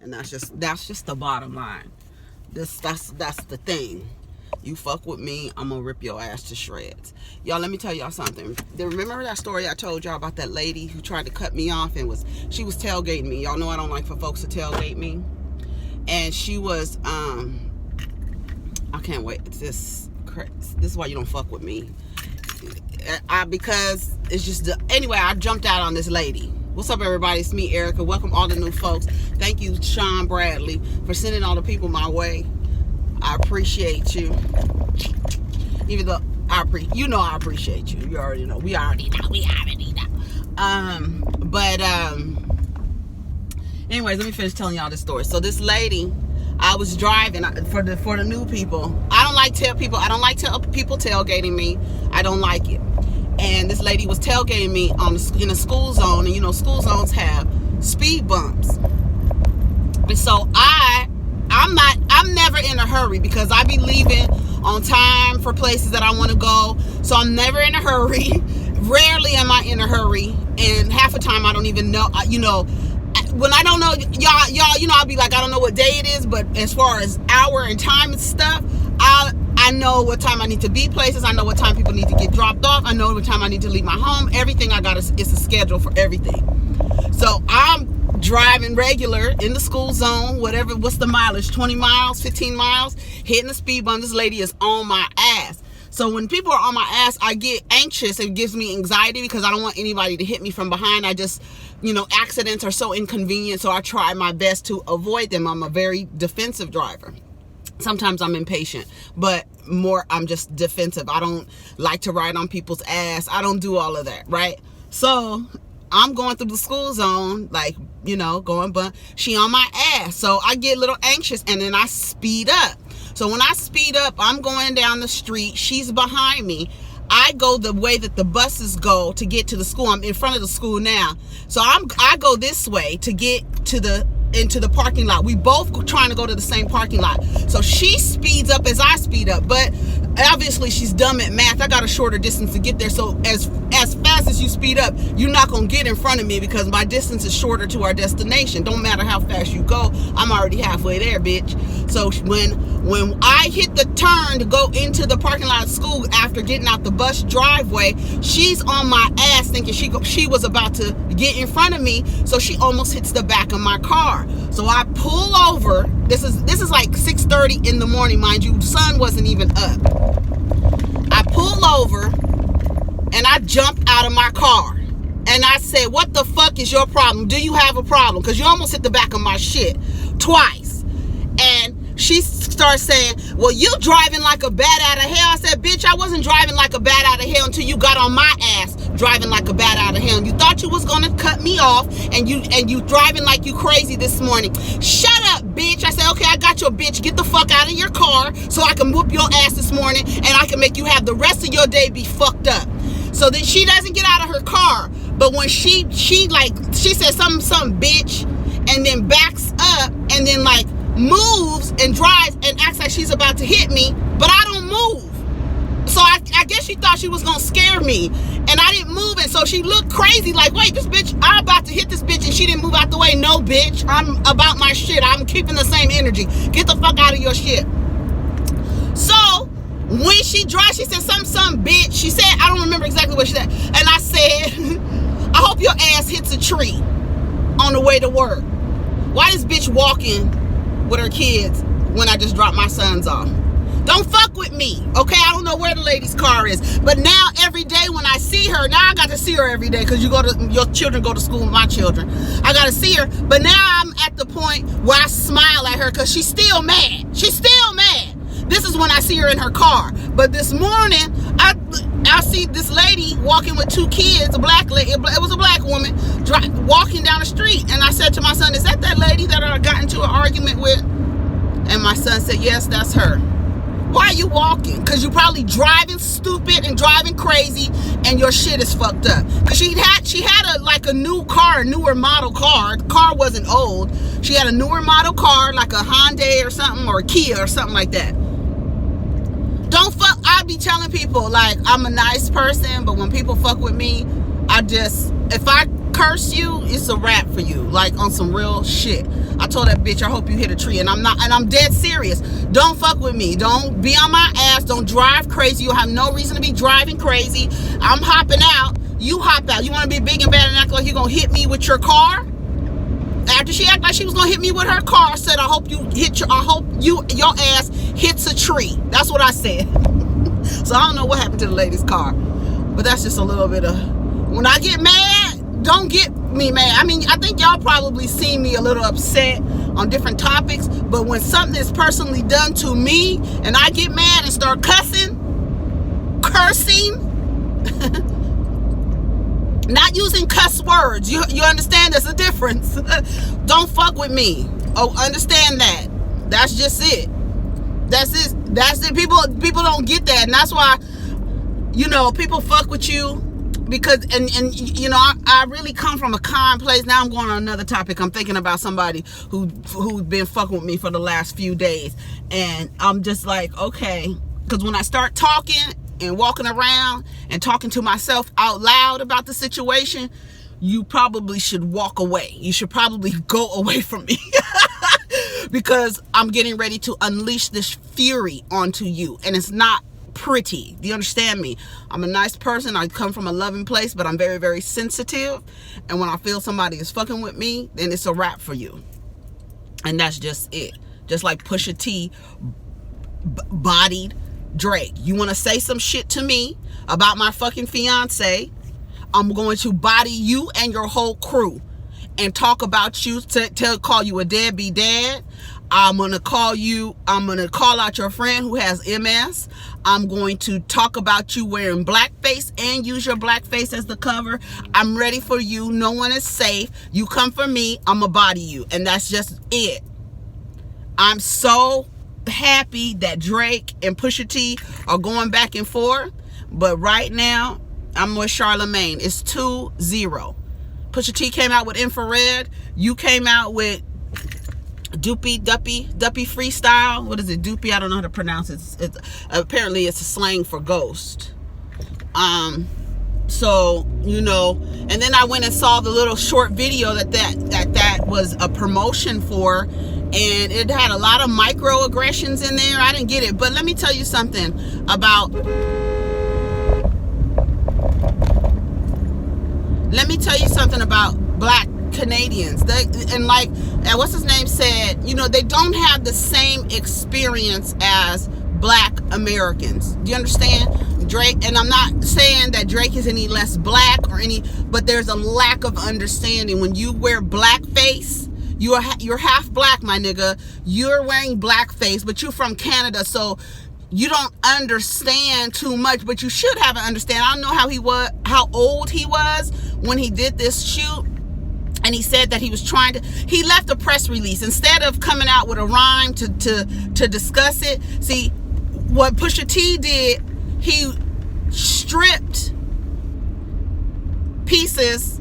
And that's just the bottom line. That's the thing. You fuck with me, I'm gonna rip your ass to shreds. Y'all, let me tell y'all something. Remember that story I told y'all about that lady who tried to cut me off and she was tailgating me. Y'all know I don't like for folks to tailgate me. And she was, I can't wait. This is why you don't fuck with me. Because it's just, anyway, I jumped out on this lady. What's up, everybody? It's me, Erica. Welcome all the new folks. Thank you, Sean Bradley, for sending all the people my way. I appreciate you. Even though I appreciate you. You already know. We already know. Anyways, let me finish telling y'all this story. So this lady, I was driving for the new people. I don't like people tailgating me. I don't like it. And this lady was tailgating me in a school zone, and you know school zones have speed bumps. And so I'm never in a hurry because I be leaving on time for places that I want to go. So I'm never in a hurry. Rarely am I in a hurry, and half the time I don't even know. When I don't know, y'all, I'll be like, I don't know what day it is, but as far as hour and time and stuff, I know what time I need to be places. I know what time people need to get dropped off. I know what time I need to leave my home. Everything I got is a schedule for everything. So I'm driving regular in the school zone, what's the mileage, 20 miles, 15 miles, hitting the speed bump. This lady is on my ass. So when people are on my ass, I get anxious. It gives me anxiety because I don't want anybody to hit me from behind. I just, accidents are so inconvenient, so I try my best to avoid them. I'm a very defensive driver. Sometimes I'm impatient, but more I'm just defensive. I don't like to ride on people's ass. I don't do all of that, right? So I'm going through the school zone, but she on my ass. So I get a little anxious, and then I speed up. So when I speed up, I'm going down the street. She's behind me. I go the way that the buses go to get to the school. I'm in front of the school now. So I go this way to get into the parking lot. We both trying to go to the same parking lot. So she speeds up as I speed up, but obviously she's dumb at math. I got a shorter distance to get there. So as fast as you speed up, you're not gonna get in front of me because my distance is shorter to our destination. Don't matter how fast you go, I'm already halfway there, bitch. So when I hit the turn to go into the parking lot of school after getting out the bus driveway, she's on my ass thinking she was about to get in front of me, so she almost hits the back of my car. So I pull over. This is like 6:30 in the morning, mind you. The sun wasn't even up. I pull over and I jump out of my car. And I said, what the fuck is your problem? Do you have a problem? Because you almost hit the back of my shit twice. And she starts saying, well, you driving like a bat out of hell. I said, bitch, I wasn't driving like a bat out of hell until you got on my ass driving like a bat out of hell. And you thought you was gonna cut me off, and you driving like you crazy this morning. Shut up, bitch. I said, okay, I got your bitch. Get the fuck out of your car so I can whoop your ass this morning, and I can make you have the rest of your day be fucked up. So then she doesn't get out of her car, but when she said some bitch, and then backs up, and then moves and drives and acts like she's about to hit me, but I don't move. So I guess she thought she was gonna scare me, and I didn't move, and so she looked crazy like, wait, this bitch, I'm about to hit this bitch, and she didn't move out the way. No, bitch, I'm about my shit. I'm keeping the same energy. Get the fuck out of your shit. So when she drives, she said some bitch. She said, I don't remember exactly what she said, and I said, I hope your ass hits a tree on the way to work. Why this bitch walking with her kids when I just dropped my sons off? Don't fuck with me, okay? I don't know where the lady's car is, but now every day when I see her, now I got to see her every day because your children go to school with my children. I got to see her, but now I'm at the point where I smile at her because she's still mad. She's still mad. This is when I see her in her car. But this morning, I see this lady walking with two kids, a black lady. It was a black woman walking down the street, and I said to my son, "Is that lady that I got into an argument with?" And my son said, "Yes, that's her." Why are you walking? Because you're probably driving stupid and driving crazy, and your shit is fucked up. Because she had a new car, a newer model car. The car wasn't old. She had a newer model car, like a Hyundai or something, or a Kia or something like that. Don't fuck. I be telling people, I'm a nice person, but when people fuck with me, if I curse you, it's a wrap for you. Like on some real shit. I told that bitch, I hope you hit a tree. And I'm dead serious. Don't fuck with me. Don't be on my ass. Don't drive crazy. You have no reason to be driving crazy. I'm hopping out. You hop out. You want to be big and bad and act like you're going to hit me with your car? After she acted like she was going to hit me with her car, I said, I hope your ass hits a tree. That's what I said. So I don't know what happened to the lady's car. But that's just a little bit of... When I get mad, don't get me mad. I mean, I think y'all probably seen me a little upset on different topics. But when something is personally done to me and I get mad and start cursing, not using cuss words. You understand there's a difference. Don't fuck with me. Oh, understand that. That's just it. That's it. People don't get that. And that's why, people fuck with you because, and I really come from a calm place. Now I'm going on another topic. I'm thinking about somebody who's been fucking with me for the last few days. And I'm just like, okay. Because when I start talking and walking around and talking to myself out loud about the situation, you probably should walk away. You should probably go away from me because I'm getting ready to unleash this fury onto you, and it's not pretty. Do you understand me? I'm a nice person. I come from a loving place, but I'm very, very sensitive, and when I feel somebody is fucking with me, then it's a wrap for you. And that's just it. Just like Pusha T bodied Drake. You want to say some shit to me about my fucking fiance, I'm going to body you and your whole crew and talk about you, call you a deadbeat dad. I'm going to call out your friend who has MS. I'm going to talk about you wearing blackface and use your blackface as the cover. I'm ready for you. No one is safe. You come for me, I'm going to body you. And that's just it. I'm so happy that Drake and Pusha T are going back and forth, but right now I'm with Charlemagne. It's 2-0. Pusha T came out with Infrared. You came out with Duppy Freestyle. What is it? Duppy? I don't know how to pronounce it. It's apparently it's a slang for ghost. So, and then I went and saw the little short video that was a promotion for, and it had a lot of microaggressions in there. I didn't get it, but let me tell you something about Black Canadians. What's his name said, they don't have the same experience as Black Americans. Do you understand? Drake, and I'm not saying that Drake is any less black but there's a lack of understanding. When you wear blackface, you're half black, my nigga. You're wearing blackface, but you're from Canada, so you don't understand too much, but you should have an understanding. I don't know how old he was when he did this shoot. And he said that he was he left a press release instead of coming out with a rhyme to discuss it. See, what Pusha T did, he stripped pieces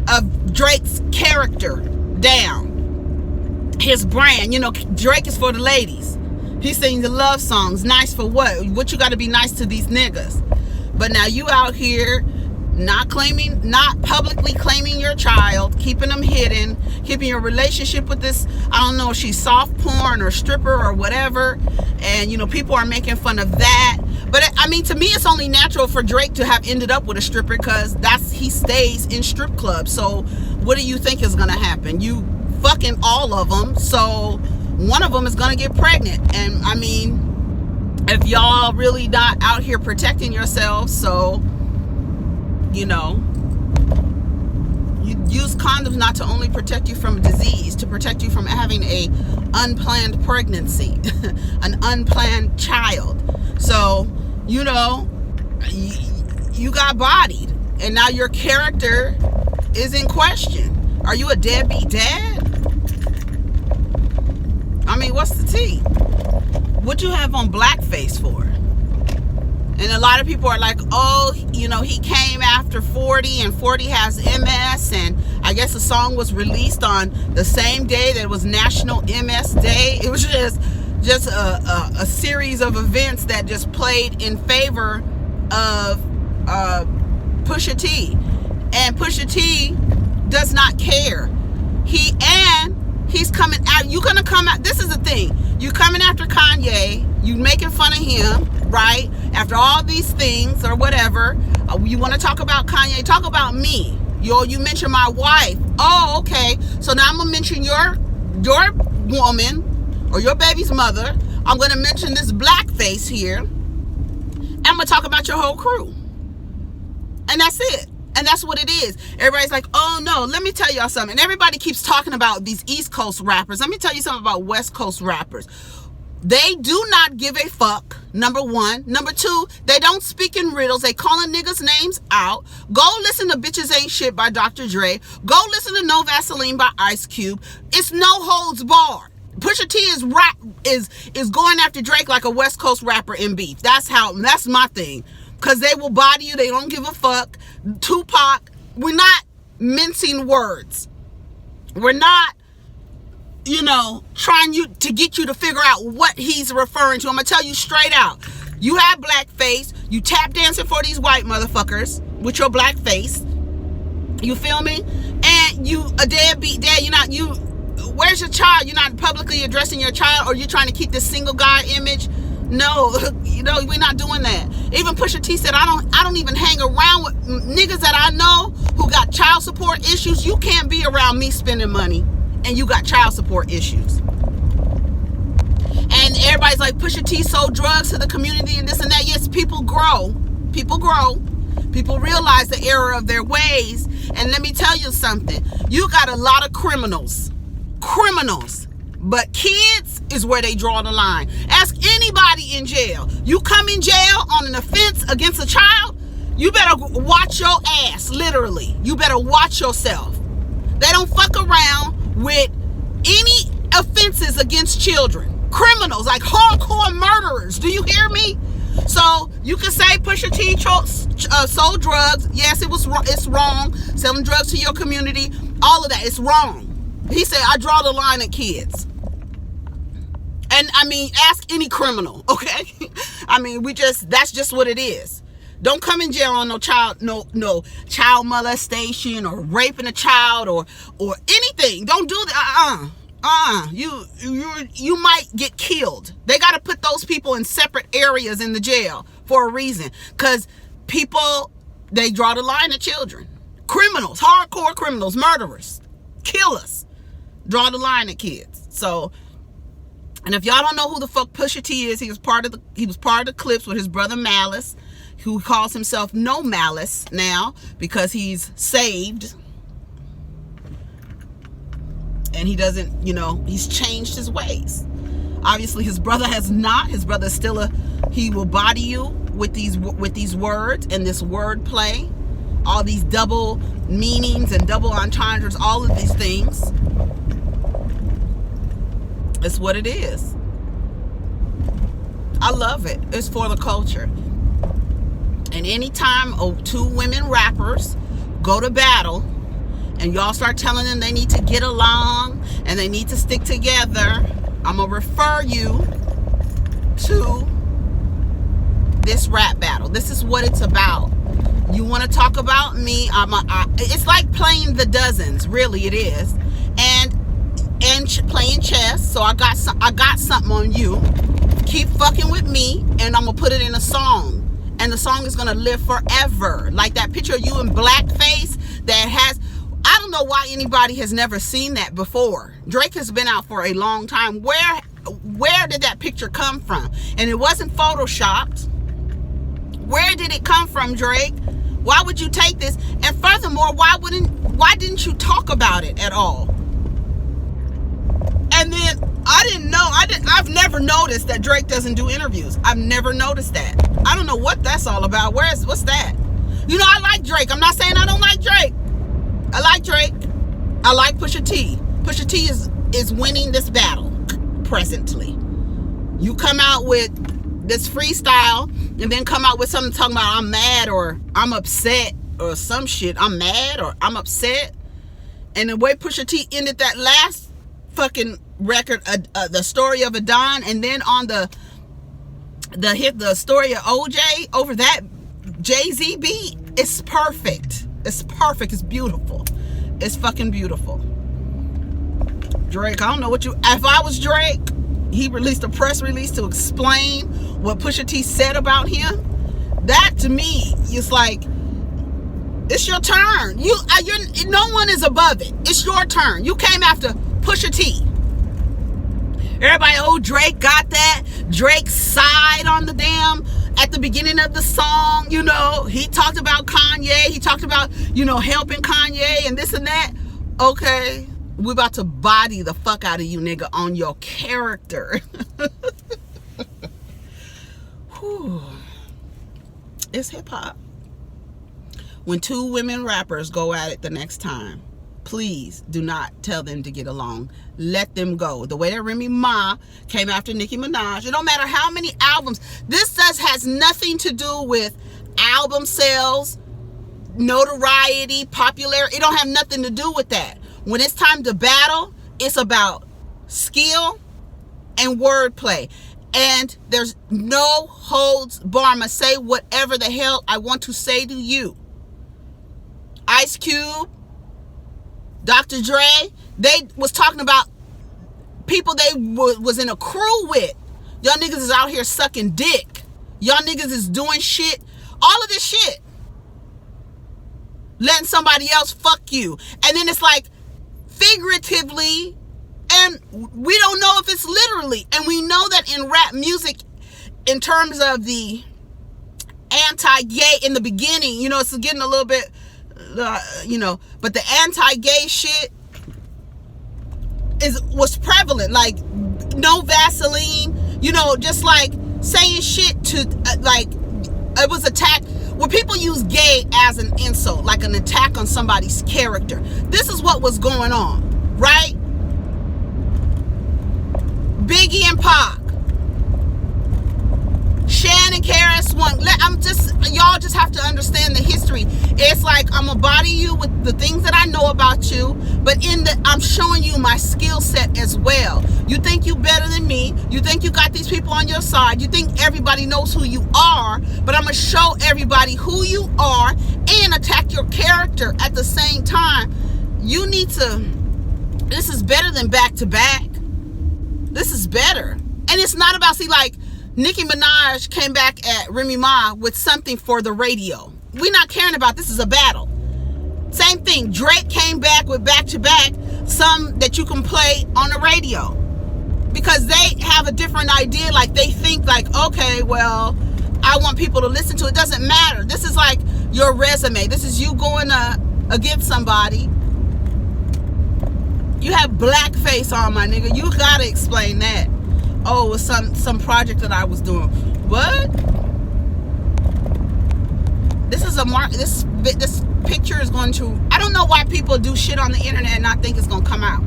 of Drake's character down. His brand, Drake is for the ladies. He sings the love songs. Nice for what? What you got to be nice to these niggas? But now you out here not publicly claiming your child, keeping them hidden, keeping your relationship with this, I don't know if she's soft porn or stripper or whatever, and people are making fun of that. But to me, it's only natural for Drake to have ended up with a stripper, because he stays in strip clubs. So what do you think is gonna happen? You fucking all of them, so one of them is gonna get pregnant. And if y'all really not out here protecting yourselves, so you use condoms not to only protect you from disease, to protect you from having a unplanned pregnancy, an unplanned child. So, you got bodied, and now your character is in question. Are you a deadbeat dad? What's the tea? What you have on blackface for? And a lot of people are like, oh, he came after 40, and 40 has MS, and I guess the song was released on the same day that it was National MS Day. It was just a series of events that just played in favor of Pusha T. And Pusha T does not care. He's coming out. You gonna come out. This is the thing. You coming after Kanye. You making fun of him, right? After all these things or whatever. You want to talk about Kanye? Talk about me. You mentioned my wife. Oh, okay. So now I'm gonna mention your woman or your baby's mother. I'm gonna mention this blackface here. I'm gonna talk about your whole crew. And that's it. And that's what it is. Everybody's like, oh no, let me tell y'all something. And everybody keeps talking about these East Coast rappers. Let me tell you something about West Coast rappers. They do not give a fuck, number one. Number two, they don't speak in riddles. They calling niggas names out. Go listen to Bitches Ain't Shit by Dr. Dre. Go listen to No Vaseline by Ice Cube. It's no holds barred. Pusha T is going after Drake like a West Coast rapper in beef. That's my thing. Because they will body you. They don't give a fuck. Tupac, we're not mincing words. We're not, trying to get you to figure out what he's referring to. I'm going to tell you straight out. You have blackface. You tap dancing for these white motherfuckers with your blackface. You feel me? And you a deadbeat dad. Where's your child? You're not publicly addressing your child, or you're trying to keep this single guy image. No, we're not doing that. Even Pusha T said, I don't even hang around with niggas that I know who got child support issues. You can't be around me spending money and you got child support issues. And everybody's like, Pusha T sold drugs to the community and this and that. Yes, people grow. People realize the error of their ways. And let me tell you something. You got a lot of criminals. But kids is where they draw the line. Ask anybody in jail. You come in jail on an offense against a child, you better watch your ass, literally. You better watch yourself. They don't fuck around with any offenses against children. Criminals, like hardcore murderers. Do you hear me? So you can say Pusha T sold drugs. Yes, it's wrong. Selling drugs to your community, all of that, it's wrong. He said, I draw the line at kids. And ask any criminal, okay? That's just what it is. Don't come in jail on no child molestation or raping a child or anything. Don't do that. You might get killed. They got to put those people in separate areas in the jail for a reason. Because people, they draw the line at children. Criminals, hardcore criminals, murderers, killers, draw the line at kids. So, and if y'all don't know who the fuck Pusha T is, he was part of the Clips with his brother Malice, who calls himself No Malice now because he's saved. And he doesn't, he's changed his ways. Obviously his brother has not. His brother is still he will body you with these words and this word play. All these double meanings and double entendres, all of these things. It's what it is. I love it. It's for the culture. And anytime two women rappers go to battle and y'all start telling them they need to get along and they need to stick together, I'm going to refer you to this rap battle. This is what it's about. You want to talk about me? It's like playing the dozens. Really, it is. And playing chess. So I got something on you. Keep fucking with me, and I'm gonna put it in a song, and the song is gonna live forever. Like that picture of you in blackface that has. I don't know why anybody has never seen that before. Drake has been out for a long time. Where did that picture come from? And it wasn't photoshopped. Where did it come from, Drake? Why would you take this? And furthermore, why didn't you talk about it at all? And then I've never noticed that Drake doesn't do interviews. I've never noticed that. I don't know what that's all about. What's that? I like Drake. I'm not saying I don't like Drake. I like Drake. I like Pusha T. Pusha T is winning this battle presently. You come out with this freestyle and then come out with something talking about I'm mad or I'm upset or some shit. I'm mad or I'm upset. And the way Pusha T ended that last fucking record, the story of a Don, and then on the story of OJ over that Jay-Z beat, it's perfect. It's perfect. It's beautiful. It's fucking beautiful. Drake, I don't know what you... If I was Drake, he released a press release to explain what Pusha T said about him. That, to me, is like, it's your turn. No one is above it. It's your turn. You came after Pusha T. Everybody, oh, Drake got that. Drake sighed on the damn... At the beginning of the song, you know, he talked about Kanye. He talked about, you know, helping Kanye and this and that. Okay, we're about to body the fuck out of you, nigga, on your character. Whew. It's hip-hop. When two women rappers go at it the next time, please do not tell them to get along. Let them go. The way that Remy Ma came after Nicki Minaj, it don't matter how many albums. This has nothing to do with album sales, notoriety, popularity. It don't have nothing to do with that. When it's time to battle, it's about skill and wordplay. And there's no holds barred. I'ma say whatever the hell I want to say to you. Ice Cube, Dr. Dre, they was talking about people they was in a crew with. Y'all niggas is out here sucking dick. Y'all niggas is doing shit. All of this shit. Letting somebody else fuck you. And then it's like figuratively, and we don't know if it's literally. And we know that in rap music, in terms of the anti-gay in the beginning, you know, it's getting a little bit... you know, but the anti-gay shit was prevalent. Like, no Vaseline, you know, just like saying shit to like, it was attack when people use gay as an insult, like an attack on somebody's character. This is what was going on, right? Biggie and Pac, Shannon Karis one. Y'all just have to understand the history. It's like, I'm gonna body you with the things that I know about you, but I'm showing you my skill set as well. You think you better than me. You think you got these people on your side. You think everybody knows who you are, but I'm gonna show everybody who you are and attack your character at the same time. You need to... This is better than back to back. This is better. And it's not about, see, like, Nicki Minaj came back at Remy Ma with something for the radio. We're not caring about this is a battle. Same thing. Drake came back with back-to-back, some that you can play on the radio. Because they have a different idea. Like, they think like, okay, well, I want people to listen to it. It doesn't matter. This is like your resume. This is you going against somebody. You have blackface on, my nigga. You gotta explain that. Oh, it was some project that I was doing. What? This is a mark. This picture is going to... I don't know why people do shit on the internet and not think it's going to come out.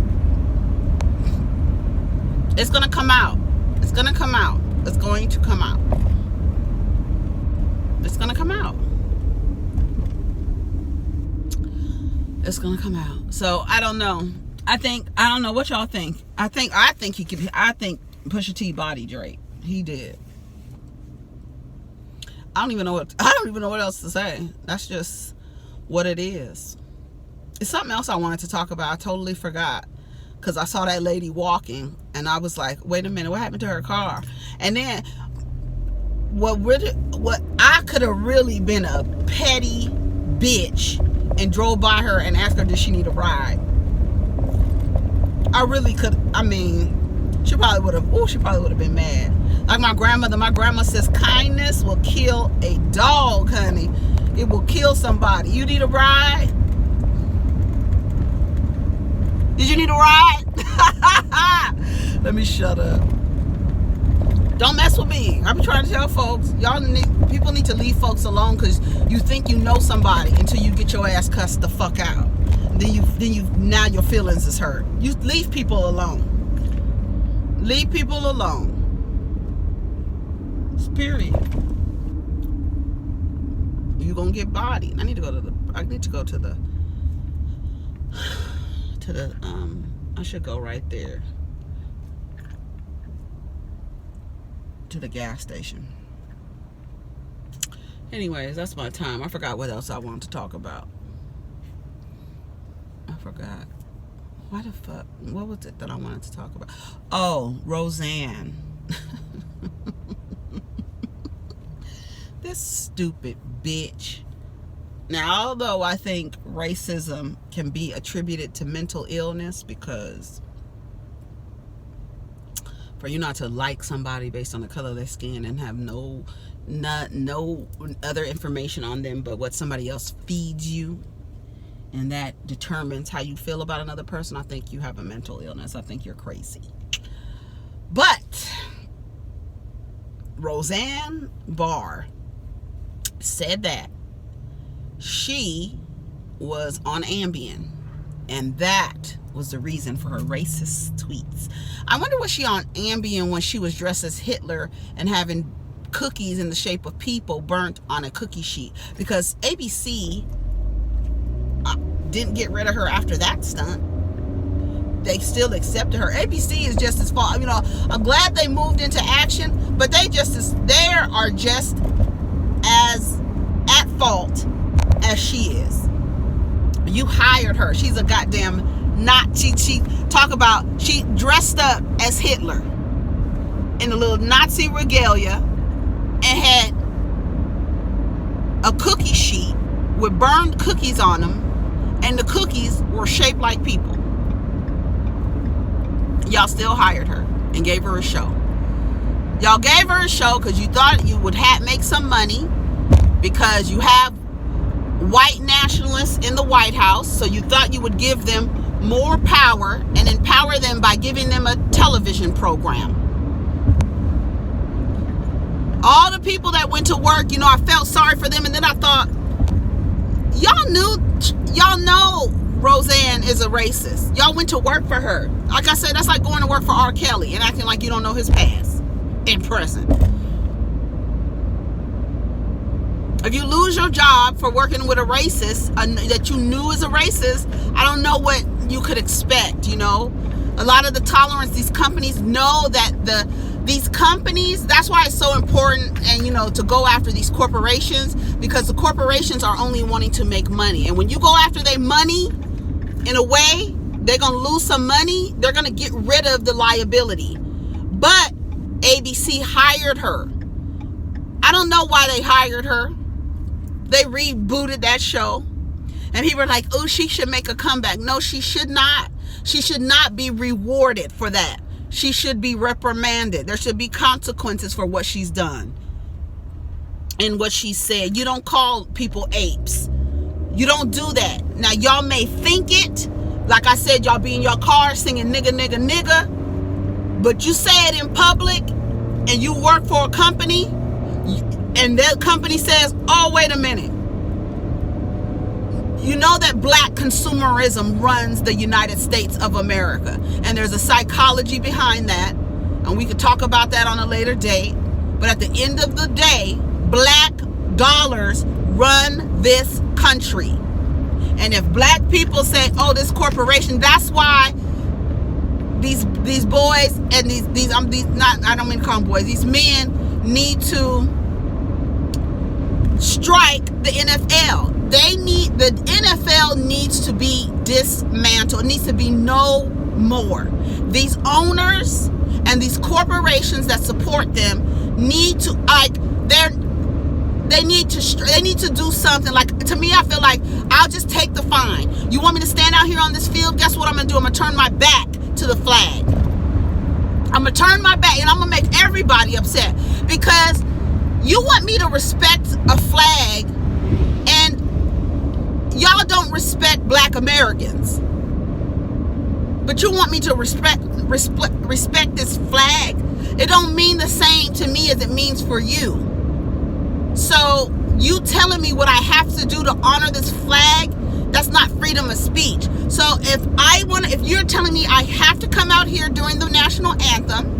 It's going to come out. It's going to come out. It's going to come out. It's going to come out. It's going to come out. So, I don't know. I don't know what y'all think. I think he could... I think Pusha T body Drake. He did. I don't even know what else to say. That's just what it is. It's something else I wanted to talk about. I totally forgot, because I saw that lady walking and I was like, wait a minute, what happened to her car? And then what I could have really been a petty bitch and drove by her and asked her, did she need a ride? I really could. I mean, she probably would have been mad. Like my grandma says, kindness will kill a dog, honey. It will kill somebody. You need a ride? Did you need a ride? Let me shut up. Don't mess with me. I've been trying to tell folks, people need to leave folks alone, because you think you know somebody until you get your ass cussed the fuck out. Now your feelings is hurt. You leave people alone. Leave people alone. Period. You're gonna get bodied. I need to go to the I should go right there to the gas station. Anyways, that's my time. I forgot what else I wanted to talk about. I forgot. Why the fuck? What was it that I wanted to talk about? Oh, Roseanne. This stupid bitch. Now, although I think racism can be attributed to mental illness, because for you not to like somebody based on the color of their skin and have no other information on them but what somebody else feeds you, and that determines how you feel about another person, I think you have a mental illness. I think you're crazy. But Roseanne Barr said that she was on Ambien, and that was the reason for her racist tweets. I wonder, was she on Ambien when she was dressed as Hitler and having cookies in the shape of people burnt on a cookie sheet? Because ABC didn't get rid of her after that stunt. They still accepted her. ABC is just as far, I'm glad they moved into action, but they are just as at fault as she is. You hired her. She's a goddamn Nazi. She dressed up as Hitler in a little Nazi regalia and had a cookie sheet with burned cookies on them, and the cookies were shaped like people. Y'all still hired her and gave her a show. Y'all gave her a show because you thought you would make some money, because you have white nationalists in the White House, so you thought you would give them more power and empower them by giving them a television program. All the people that went to work, I felt sorry for them, and then I thought, y'all know Roseanne is a racist. Y'all went to work for her. Like I said, that's like going to work for R. Kelly and acting like you don't know his past and present. If you lose your job for working with a racist that you knew is a racist, I don't know what you could expect, A lot of the tolerance, these companies know that these companies, that's why it's so important, and to go after these corporations, because the corporations are only wanting to make money. And when you go after their money, in a way, they're going to lose some money. They're going to get rid of the liability. But ABC hired her. I don't know why they hired her. They rebooted that show, and people were like, oh, she should make a comeback. No, she should not. She should not be rewarded for that. She should be reprimanded. There should be consequences for what she's done and what she said. You don't call people apes. You don't do that. Now, y'all may think it. Like I said, y'all be in your car singing nigga, nigga, nigga. But you say it in public, and you work for a company, and that company says, oh, wait a minute. You know that black consumerism runs the United States of America. And there's a psychology behind that. And we could talk about that on a later date. But at the end of the day, black dollars run this country. And if black people say, oh, this corporation, that's why these boys and these I don't mean to call them boys, these men need to strike the NFL. The NFL needs to be dismantled. It needs to be no more. These owners and these corporations that support them need to they need to do something. Like, to me, I feel like I'll just take the fine. You want me to stand out here on this field? Guess what I'm gonna do? I'm gonna turn my back to the flag. I'm gonna turn my back, and I'm gonna make everybody upset, because you want me to respect a flag, and y'all don't respect black Americans. But you want me to respect this flag. It don't mean the same to me as it means for you. So you telling me what I have to do to honor this flag, that's not freedom of speech. So if you're telling me I have to come out here during the national anthem,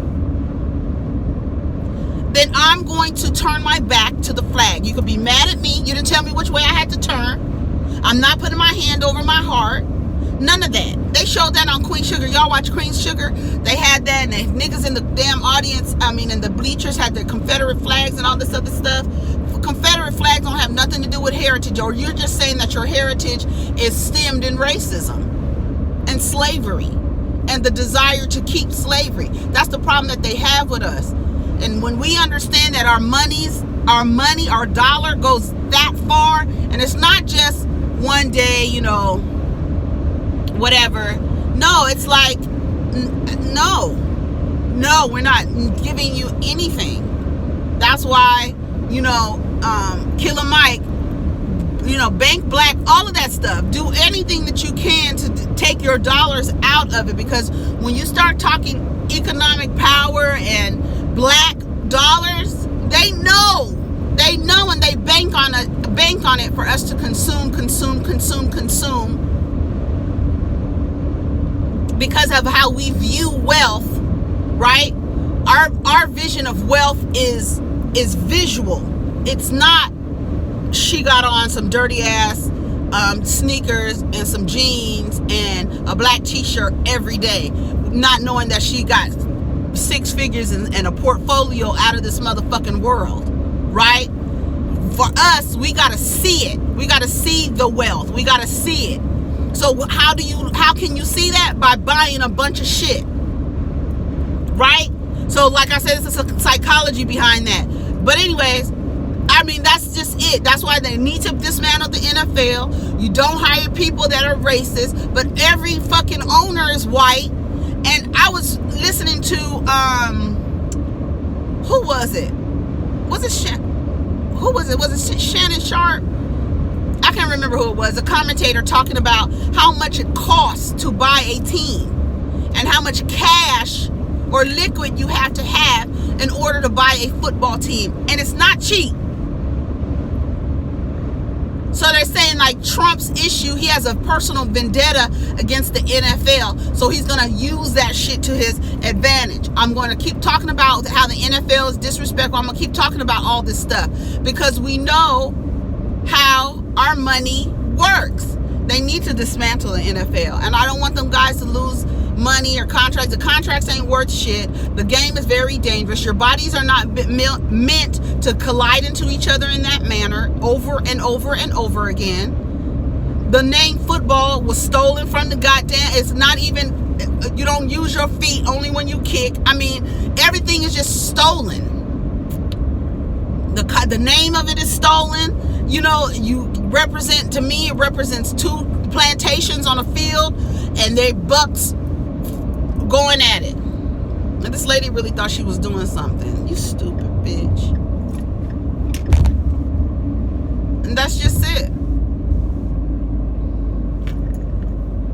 then I'm going to turn my back to the flag. You could be mad at me. You didn't tell me which way I had to turn. I'm not putting my hand over my heart. None of that. They showed that on Queen Sugar. Y'all watch Queen Sugar? They had that, and the niggas in the damn audience, in the bleachers, had the Confederate flags and all this other stuff. Confederate flags don't have nothing to do with heritage, or you're just saying that your heritage is stemmed in racism. and slavery and the desire to keep slavery. That's the problem that they have with us. And when we understand that our money, our dollar goes that far, and it's not just one day, you know, whatever. No, it's like, no, we're not giving you anything. That's why, you know, Killer Mike, you know, Bank Black, all of that stuff. Do anything that you can to take your dollars out of it, because when you start talking economic power and black dollars, they know, and they bank on it for us to consume because of how we view wealth, right? Our vision of wealth is visual. It's not, she got on some dirty ass sneakers and some jeans and a black t-shirt every day, not knowing that she got 6 figures and a portfolio out of this motherfucking world, right? For us, we gotta see it. We gotta see the wealth. We gotta see it. So how can you see that? By buying a bunch of shit, right? So like I said, it's a psychology behind that. But anyways, I mean, that's just it. That's why they need to dismantle the NFL. You don't hire people that are racist, but every fucking owner is white. And I was listening to, who was it? Was it Shannon Sharp? I can't remember who it was. A commentator talking about how much it costs to buy a team and how much cash or liquid you have to have in order to buy a football team. And it's not cheap. So they're saying like Trump's issue, he has a personal vendetta against the NFL. So he's going to use that shit to his advantage. I'm going to keep talking about how the NFL is disrespectful. I'm going to keep talking about all this stuff because we know how our money works. They need to dismantle the NFL. And I don't want them guys to lose money or contracts. The contracts ain't worth shit. The game is very dangerous. Your bodies are not meant to collide into each other in that manner over and over and over again. The name football was stolen from the goddamn, it's not even, you don't use your feet only when you kick. I mean, everything is just stolen. The name of it is stolen. You know, you represent, to me, it represents 2 plantations on a field and they bucks going at it. And this lady really thought she was doing something. You stupid bitch. And that's just it.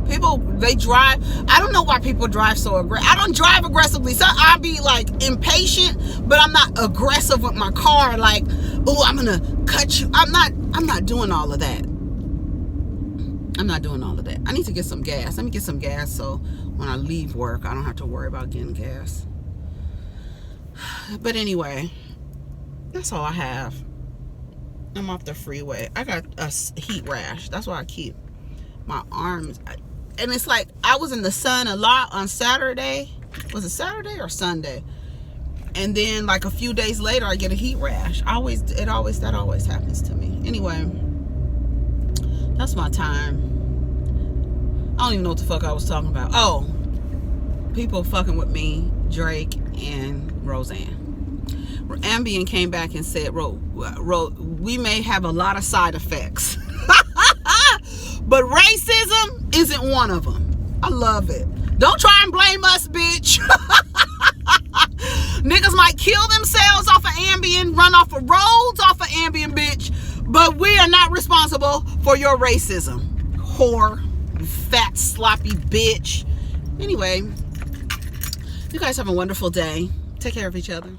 People, they drive. I don't know why people drive so aggressive. I don't drive aggressively. So I'll be like impatient, but I'm not aggressive with my car. Like, oh, I'm gonna cut you. I'm not doing all of that. I'm not doing all of that. I need to get some gas. Let me get some gas so when I leave work, I don't have to worry about getting gas. But anyway, that's all I have. I'm off the freeway. I got a heat rash. That's why I keep my arms. And it's like I was in the sun a lot on Saturday. Was it Saturday or Sunday? And then like a few days later, I get a heat rash. That always happens to me. Anyway, that's my time. I don't even know what the fuck I was talking about. Oh, people fucking with me, Drake and Roseanne. Ambien came back and said, we may have a lot of side effects, but racism isn't one of them. I love it. Don't try and blame us, bitch. Niggas might kill themselves off of Ambien, run off of roads off of Ambien, bitch, but we are not responsible for your racism. Whore. Fat, sloppy bitch. Anyway, you guys have a wonderful day. Take care of each other.